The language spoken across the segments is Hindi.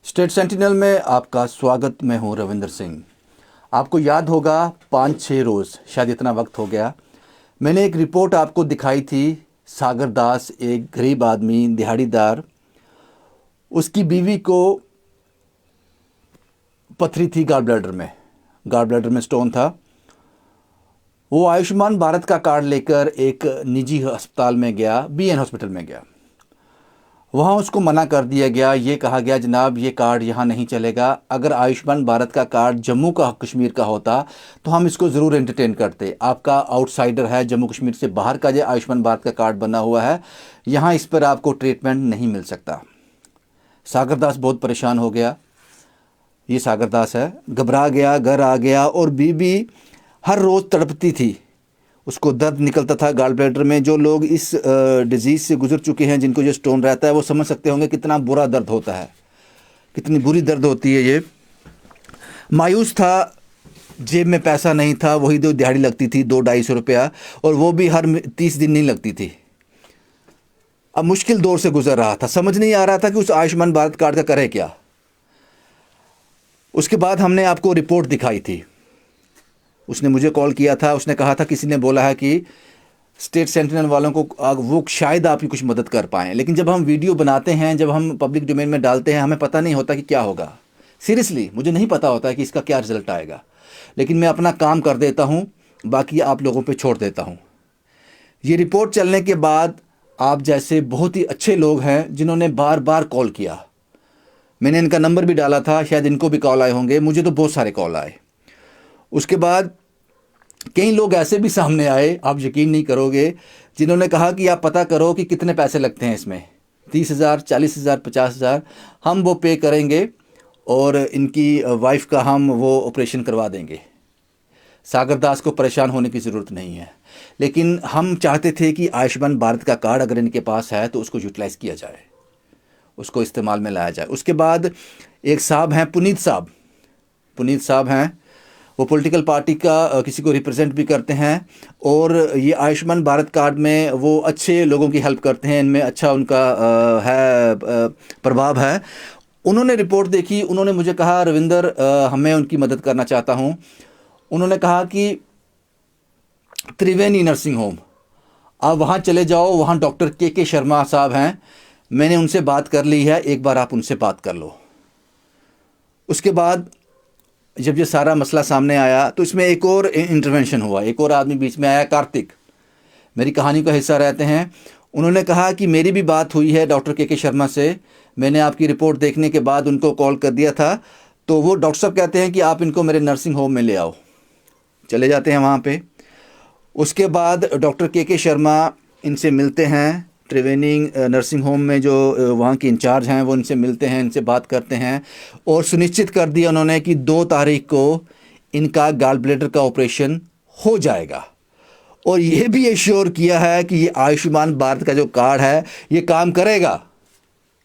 स्टेट सेंटिनल में आपका स्वागत। मैं हूं रविंदर सिंह। आपको याद होगा 5-6 रोज़, शायद इतना वक्त हो गया, मैंने एक रिपोर्ट आपको दिखाई थी। सागर दास, एक गरीब आदमी, दिहाड़ीदार, उसकी बीवी को पथरी थी गॉल ब्लैडर में स्टोन था। वो आयुष्मान भारत का कार्ड लेकर एक निजी अस्पताल में गया, बीएन हॉस्पिटल में गया। वहाँ उसको मना कर दिया गया। ये कहा गया, जनाब ये कार्ड यहाँ नहीं चलेगा। अगर आयुष्मान भारत का कार्ड जम्मू का कश्मीर का होता तो हम इसको ज़रूर एंटरटेन करते। आपका आउटसाइडर है, जम्मू कश्मीर से बाहर का जो आयुष्मान भारत का कार्ड बना हुआ है, यहाँ इस पर आपको ट्रीटमेंट नहीं मिल सकता। सागर दास बहुत परेशान हो गया। ये सागर दास है, घबरा गया, घर आ गया और बीवी हर रोज़ तड़पती थी। उसको दर्द निकलता था गॉल ब्लैडर में। जो लोग इस डिज़ीज़ से गुजर चुके हैं, जिनको जो स्टोन रहता है, वो समझ सकते होंगे कितना बुरा दर्द होता है, कितनी बुरी दर्द होती है ये। मायूस था, जेब में पैसा नहीं था, वही दो दिहाड़ी लगती थी 200-250 रुपया, और वो भी हर 30 दिन नहीं लगती थी। अब मुश्किल दौर से गुजर रहा था, समझ नहीं आ रहा था कि उस आयुष्मान भारत कार्ड का करे क्या। उसके बाद हमने आपको रिपोर्ट दिखाई थी। उसने मुझे कॉल किया था, उसने कहा था किसी ने बोला है कि स्टेट सेंटिनल वालों को वो शायद आपकी कुछ मदद कर पाएँ। लेकिन जब हम वीडियो बनाते हैं, जब हम पब्लिक डोमेन में डालते हैं, हमें पता नहीं होता कि क्या होगा। सीरियसली मुझे नहीं पता होता है कि इसका क्या रिजल्ट आएगा। लेकिन मैं अपना काम कर देता हूँ, बाकी आप लोगों पे छोड़ देता हूँ। ये रिपोर्ट चलने के बाद आप जैसे बहुत ही अच्छे लोग हैं जिन्होंने बार बार कॉल किया। मैंने इनका नंबर भी डाला था, शायद इनको भी कॉल आए होंगे। मुझे तो बहुत सारे कॉल आए। उसके बाद कई लोग ऐसे भी सामने आए, आप यकीन नहीं करोगे, जिन्होंने कहा कि आप पता करो कि कितने पैसे लगते हैं इसमें। 30,000, 40,000, 50,000 हम वो पे करेंगे और इनकी वाइफ का हम वो ऑपरेशन करवा देंगे। सागर दास को परेशान होने की ज़रूरत नहीं है। लेकिन हम चाहते थे कि आयुष्मान भारत का कार्ड अगर इनके पास है तो उसको यूटिलाइज़ किया जाए, उसको इस्तेमाल में लाया जाए। उसके बाद एक साहब हैं, पुनीत साहब हैं। वो पॉलिटिकल पार्टी का किसी को रिप्रेजेंट भी करते हैं और ये आयुष्मान भारत कार्ड में वो अच्छे लोगों की हेल्प करते हैं। इनमें अच्छा उनका प्रभाव है। उन्होंने रिपोर्ट देखी, उन्होंने मुझे कहा, रविंदर मैं उनकी मदद करना चाहता हूँ। उन्होंने कहा कि त्रिवेणी नर्सिंग होम, आप वहाँ चले जाओ, वहाँ डॉक्टर के शर्मा साहब हैं, मैंने उनसे बात कर ली है, एक बार आप उनसे बात कर लो। उसके बाद जब ये सारा मसला सामने आया तो इसमें एक और इंटरवेंशन हुआ, एक और आदमी बीच में आया, कार्तिक, मेरी कहानी का हिस्सा रहते हैं। उन्होंने कहा कि मेरी भी बात हुई है डॉक्टर के शर्मा से, मैंने आपकी रिपोर्ट देखने के बाद उनको कॉल कर दिया था। तो वो डॉक्टर साहब कहते हैं कि आप इनको मेरे नर्सिंग होम में ले आओ। चले जाते हैं वहाँ पे। उसके बाद डॉक्टर के शर्मा इनसे मिलते हैं। ट्रिवेनिंग नर्सिंग होम में जो वहाँ के इंचार्ज हैं वो इनसे मिलते हैं, इनसे बात करते हैं और सुनिश्चित कर दिया उन्होंने कि 2 तारीख को इनका गॉल ब्लैडर का ऑपरेशन हो जाएगा। और ये भी एश्योर किया है कि ये आयुष्मान भारत का जो कार्ड है ये काम करेगा,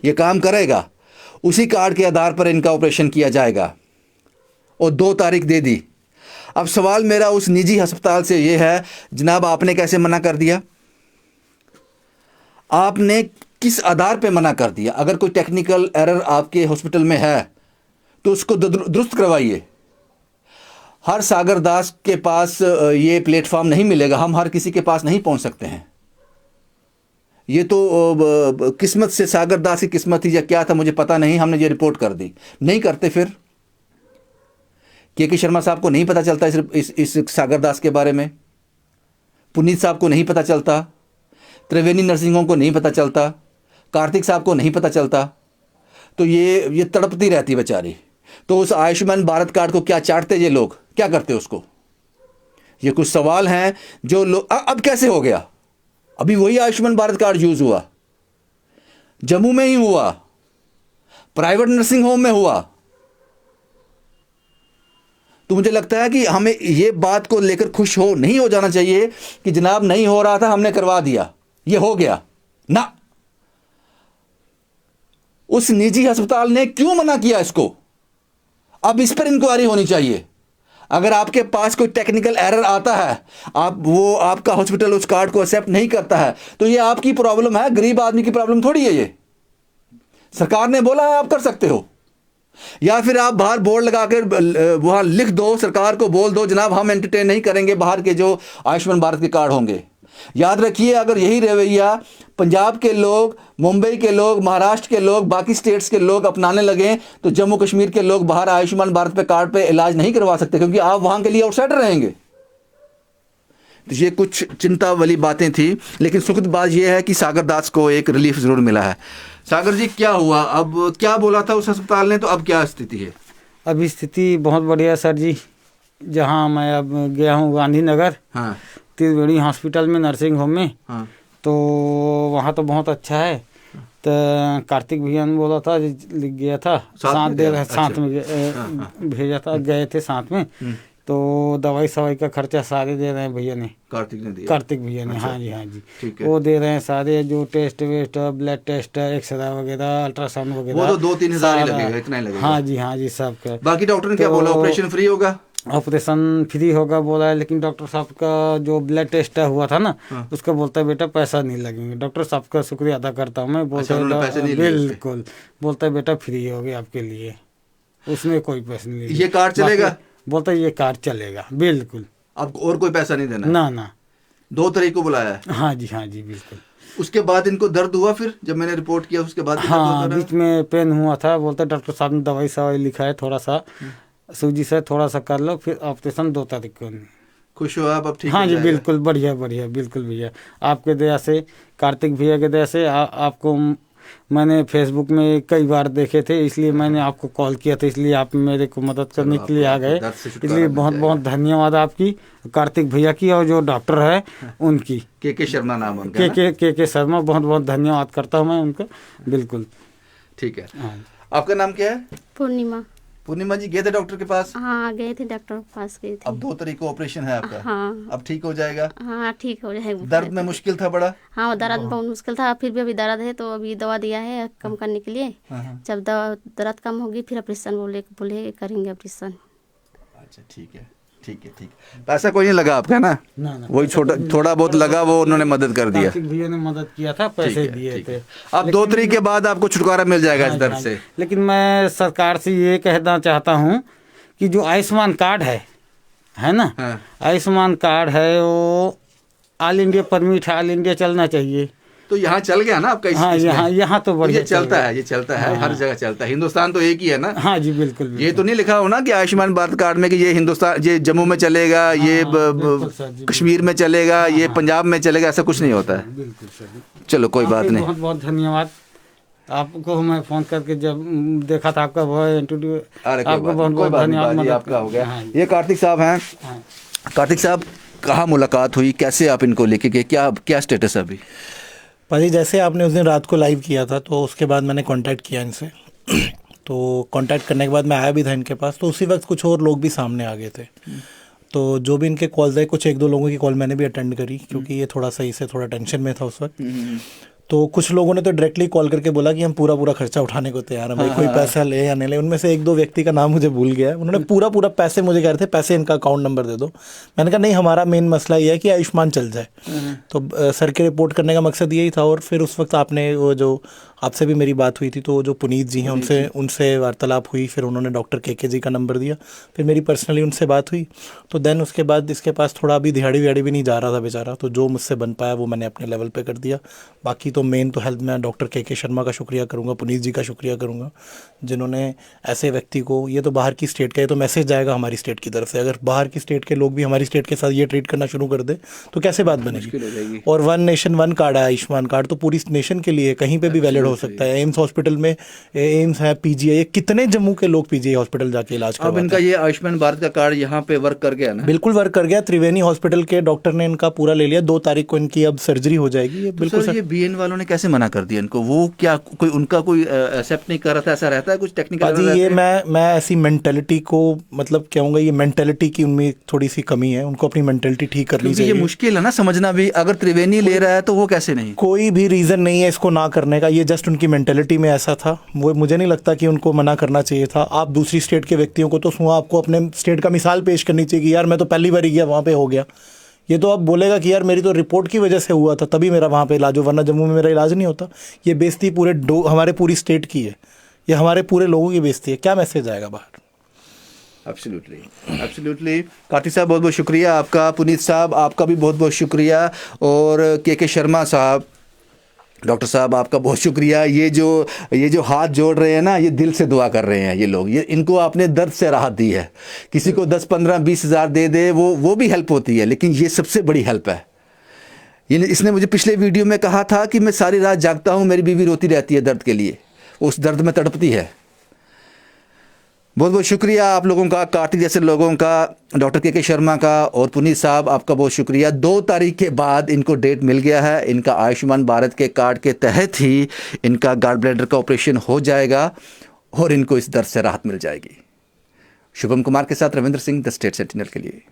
ये काम करेगा। उसी कार्ड के आधार पर इनका ऑपरेशन किया जाएगा और 2 तारीख दे दी। अब सवाल मेरा उस निजी अस्पताल से ये है, जनाब आपने कैसे मना कर दिया? आपने किस आधार पे मना कर दिया? अगर कोई टेक्निकल एरर आपके हॉस्पिटल में है तो उसको दुरुस्त करवाइए। हर सागर दास के पास ये प्लेटफॉर्म नहीं मिलेगा, हम हर किसी के पास नहीं पहुंच सकते हैं। ये तो किस्मत से, सागर दास की किस्मत थी या क्या था मुझे पता नहीं, हमने ये रिपोर्ट कर दी। नहीं करते फिर के शर्मा साहब को नहीं पता चलता इस सागर दास के बारे में, पुनीत साहब को नहीं पता चलता, त्रिवेणी नर्सिंग होम को नहीं पता चलता, कार्तिक साहब को नहीं पता चलता। तो ये तड़पती रहती बेचारी। तो उस आयुष्मान भारत कार्ड को क्या चाटते ये लोग, क्या करते उसको? ये कुछ सवाल हैं जो लोग, अब कैसे हो गया? अभी वही आयुष्मान भारत कार्ड यूज हुआ, जम्मू में ही हुआ, प्राइवेट नर्सिंग होम में हुआ। तो मुझे लगता है कि हमें ये बात को लेकर खुश नहीं हो जाना चाहिए कि जनाब नहीं हो रहा था, हमने करवा दिया, ये हो गया ना। उस निजी अस्पताल ने क्यों मना किया इसको? अब इस पर इंक्वायरी होनी चाहिए। अगर आपके पास कोई टेक्निकल एरर आता है, आपका हॉस्पिटल उस कार्ड को एक्सेप्ट नहीं करता है, तो ये आपकी प्रॉब्लम है, गरीब आदमी की प्रॉब्लम थोड़ी है ये। सरकार ने बोला है आप कर सकते हो। या फिर आप बाहर बोर्ड लगा कर वहाँ लिख दो, सरकार को बोल दो जनाब हम एंटरटेन नहीं करेंगे बाहर के जो आयुष्मान भारत के कार्ड होंगे। याद रखिए, अगर यही रवैया पंजाब के लोग, मुंबई के लोग, महाराष्ट्र के लोग, बाकी स्टेट्स के लोग अपनाने लगे तो जम्मू कश्मीर के लोग बाहर आयुष्मान भारत पे कार्ड पे इलाज नहीं करवा सकते, क्योंकि आप वहां के लिए आउटसाइडर रहेंगे। तो ये कुछ चिंता वाली बातें थी, लेकिन सुखद बात यह है कि सागर दास को एक रिलीफ जरूर मिला है। सागर जी, क्या हुआ, अब क्या बोला था उस अस्पताल ने, तो अब क्या स्थिति है? अभी स्थिति बहुत बढ़िया सर जी। जहाँ मैं अब गया हूँ गांधीनगर, हाँ, त्रिवेणी हॉस्पिटल में, नर्सिंग होम में, हाँ, तो वहाँ तो बहुत अच्छा है। तो कार्तिक भैया ने बोला था, लिख गया था, साथ दे रहे, साथ में भेजा था, गए थे साथ में। तो दवाई सवाई का खर्चा सारे दे रहे हैं भैया ने, कार्तिक भैया ने। हाँ जी, हाँ जी, वो दे रहे हैं सारे, जो टेस्ट वेस्ट, ब्लड टेस्ट, एक्सरे वगैरह, अल्ट्रासाउंड वगैरह, वो तो 2-3 हज़ार ही लगेगा, इतना ही लगेगा। हाँ जी, हाँ जी, सब का। बाकी डॉक्टर ने क्या बोला, ऑपरेशन फ्री होगा? ऑपरेशन फ्री होगा बोला है, लेकिन डॉक्टर साहब का जो ब्लड टेस्ट हुआ था ना, उसका बोलता है बेटा पैसा नहीं लगेंगे। डॉक्टर साहब का शुक्रिया अदा करता हूँ मैं। बोलता है बिल्कुल, बोलता है बेटा फ्री हो गया आपके लिए, उसमें कोई पैसा नहीं। ये कार्ड चलेगा? बोलता है ये कार्ड चलेगा, बिल्कुल। अब और कोई पैसा नहीं देना? ना ना, 2 तारीख को बुलाया है। हाँ जी, हाँ जी, बिल्कुल। उसके बाद इनको दर्द हुआ फिर जब मैंने रिपोर्ट किया उसके बाद? हाँ, बीच में पेन हुआ था। बोलता है डॉक्टर साहब ने दवाई सवाई लिखा है, थोड़ा सा सूजी से थोड़ा सा कर लो, फिर ऑपरेशन 2 तारीख को। खुश हो आप अब? ठीक। हाँ जी, बिल्कुल, बढ़िया बढ़िया, बिल्कुल भैया, आपके दया से, कार्तिक भैया के दया से। आपको मैंने फेसबुक में कई बार देखे थे, इसलिए मैंने आपको कॉल किया था, इसलिए आप मेरे को मदद करने के लिए आ गए। इसलिए बहुत बहुत धन्यवाद आपकी, कार्तिक भैया की, और जो डॉक्टर है उनकी, के शर्मा नाम उनका, के शर्मा, बहुत बहुत धन्यवाद करता हूँ मैं उनका। बिल्कुल, ठीक है। आपका नाम क्या है? पूर्णिमा। पूर्णिमा जी, गए थे डॉक्टर के पास? हाँ, गए थे, डॉक्टर के पास गए थे। अब 2 तारीख को ऑपरेशन है आपका? हाँ। अब ठीक हो जाएगा? हाँ, ठीक हो जाएगा। दर्द में मुश्किल था बड़ा? हाँ, दर्द बहुत मुश्किल था, फिर भी अभी दर्द है, तो अभी दवा दिया है कम करने के लिए। जब दर्द कम होगी फिर ऑपरेशन बोले करेंगे ऑपरेशन। अच्छा, ठीक है, ठीक है, ठीक। पैसा कोई नहीं लगा आपका ना? ना, वही थोड़ा बहुत लगा, वो उन्होंने मदद कर दिया। भैया ने मदद किया था, पैसे दिए थे। अब 2 तारीख के बाद आपको छुटकारा मिल जाएगा इस दर्द से। लेकिन मैं सरकार से ये कहना चाहता हूँ कि जो आयुष्मान कार्ड है ना, आयुष्मान कार्ड है, वो ऑल इंडिया परमिट है, ऑल इंडिया चलना चाहिए। तो यहाँ चल गया ना आपका? हाँ, यहाँ तो बढ़िया चलता है, ये चलता है, हर जगह चलता है। हिंदुस्तान तो एक ही है ना? हाँ जी, बिल्कुल। ये तो नहीं लिखा हो ना कि आयुष्मान भारत कार्ड में कि ये हिंदुस्तान, ये जम्मू में चलेगा, ये कश्मीर में चलेगा, ये पंजाब में चलेगा, ऐसा कुछ नहीं होता है। बिल्कुल सर। चलो, कोई बात नहीं। बहुत बहुत धन्यवाद आपको। मैं फोन करके जब देखा था आपका वो इंटरव्यू, आपको बहुत बहुत धन्यवाद। आपका हो गया। ये कार्तिक साहब हैं। कार्तिक साहब, कहाँ मुलाकात हुई, कैसे आप इनको लेके गए, क्या स्टेटस है अभी? भाजी, जैसे आपने उस दिन रात को लाइव किया था, तो उसके बाद मैंने कांटेक्ट किया इनसे। तो कांटेक्ट करने के बाद मैं आया भी था इनके पास, तो उसी वक्त कुछ और लोग भी सामने आ गए थे। तो जो भी इनके कॉल्स आए, कुछ 1-2 लोगों की कॉल मैंने भी अटेंड करी, क्योंकि ये थोड़ा सा इससे थोड़ा टेंशन में था उस वक्त। तो कुछ लोगों ने तो डायरेक्टली कॉल करके बोला कि हम पूरा खर्चा उठाने को तैयार हैं भाई, कोई पैसा ले या नहीं ले। उनमें से 1-2 व्यक्ति का नाम मुझे भूल गया, उन्होंने पूरा पैसे मुझे कह रहे थे, पैसे इनका अकाउंट नंबर दे दो। मैंने कहा नहीं, हमारा मेन मसला ये है कि आयुष्मान चल जाए। तो सर के रिपोर्ट करने का मकसद यही था। और फिर उस वक्त आपने वो जो आपसे भी मेरी बात हुई थी, तो जो पुनीत जी हैं उनसे वार्तालाप हुई, फिर उन्होंने डॉक्टर के जी का नंबर दिया, फिर मेरी पर्सनली उनसे बात हुई। तो देन उसके बाद इसके पास थोड़ा अभी दिहाड़ी विहाड़ी भी नहीं जा रहा था बेचारा, तो जो मुझसे बन पाया वो मैंने अपने लेवल पे कर दिया। बाकी तो मेन तो हेल्थ में डॉक्टर के शर्मा का शुक्रिया करूँगा, पुनीत जी का शुक्रिया करूँगा, जिन्होंने ऐसे व्यक्ति को, ये तो बाहर की स्टेट का, ये तो मैसेज जाएगा हमारी स्टेट की तरफ से, अगर बाहर की स्टेट के लोग भी हमारी स्टेट के साथ ये ट्रीट करना शुरू कर दे तो कैसे बात बनेगी। और 1 नेशन 1 कार्ड है आयुष्मान कार्ड, तो पूरी नेशन के लिए कहीं पे भी वैलिड हो सकता है। एम्स हॉस्पिटल में, एम्स है, पीजीआई, ये कितने जम्मू के लोग पीजीआई हॉस्पिटल जाके इलाज करवाते हैं। अब इनका ये आयुष्मान भारत का कार्ड यहाँ पे वर्क कर गया ना? बिल्कुल वर्क कर गया। त्रिवेणी हॉस्पिटल के डॉक्टर ने इनका पूरा ले लिया। 2 तारीख को इनकी अब सर्जरी हो जाएगी। बिल्कुल। ये बीएन वालों ने कैसे मना कर दिया इनको? वो क्या कोई उनका कोई एक्सेप्ट नहीं कर रहा था, ऐसा रहता है कुछ टेक्निकल? जी, ये मैं ऐसी मेंटेलिटी को मतलब कहूँगा, ये मेंटेलिटी की उनमें थोड़ी सी कमी है, उनको अपनी मेंटेलिटी ठीक करनी चाहिए। ये मुश्किल है ना समझना भी, अगर त्रिवेणी ले रहा है तो वो कैसे नहीं? कोई भी रीज़न नहीं है इसको ना करने का, ये जस्ट उनकी मेंटेलिटी में ऐसा था। वो मुझे नहीं लगता कि उनको मना करना चाहिए था। आप दूसरी स्टेट के व्यक्तियों को तो आपको अपने स्टेट का मिसाल पेश करनी चाहिए कि यार मैं तो पहली बार ही गया, वहाँ पे हो गया। ये तो अब बोलेगा कि यार मेरी तो रिपोर्ट की वजह से हुआ था, तभी मेरा वहाँ पे इलाज हो, वरना जम्मू में मेरा इलाज नहीं होता। ये बेइज्जती हमारे पूरी स्टेट की है ये हमारे पूरे लोगों की बेइज्जती है। क्या मैसेज आएगा बाहर? एब्सोल्युटली कार्तिक साहब, बहुत बहुत शुक्रिया आपका। पुनीत साहब, आपका भी बहुत बहुत शुक्रिया। और के शर्मा साहब, डॉक्टर साहब, आपका बहुत शुक्रिया। ये जो हाथ जोड़ रहे हैं ना, ये दिल से दुआ कर रहे हैं ये लोग। ये इनको आपने दर्द से राहत दी है। किसी को 10, 15, 20 हज़ार दे दे, वो भी हेल्प होती है, लेकिन ये सबसे बड़ी हेल्प है। इसने मुझे पिछले वीडियो में कहा था कि मैं सारी रात जागता हूँ, मेरी बीवी रोती रहती है दर्द के लिए, उस दर्द में तड़पती है। बहुत बहुत शुक्रिया आप लोगों का, कार्तिक जैसे लोगों का, डॉक्टर के शर्मा का और पुनीत साहब, आपका बहुत शुक्रिया। 2 तारीख के बाद इनको डेट मिल गया है। इनका आयुष्मान भारत के कार्ड के तहत ही इनका गॉल ब्लैडर का ऑपरेशन हो जाएगा और इनको इस दर्द से राहत मिल जाएगी। शुभम कुमार के साथ Ravindra Singh, the state sentinel के लिए।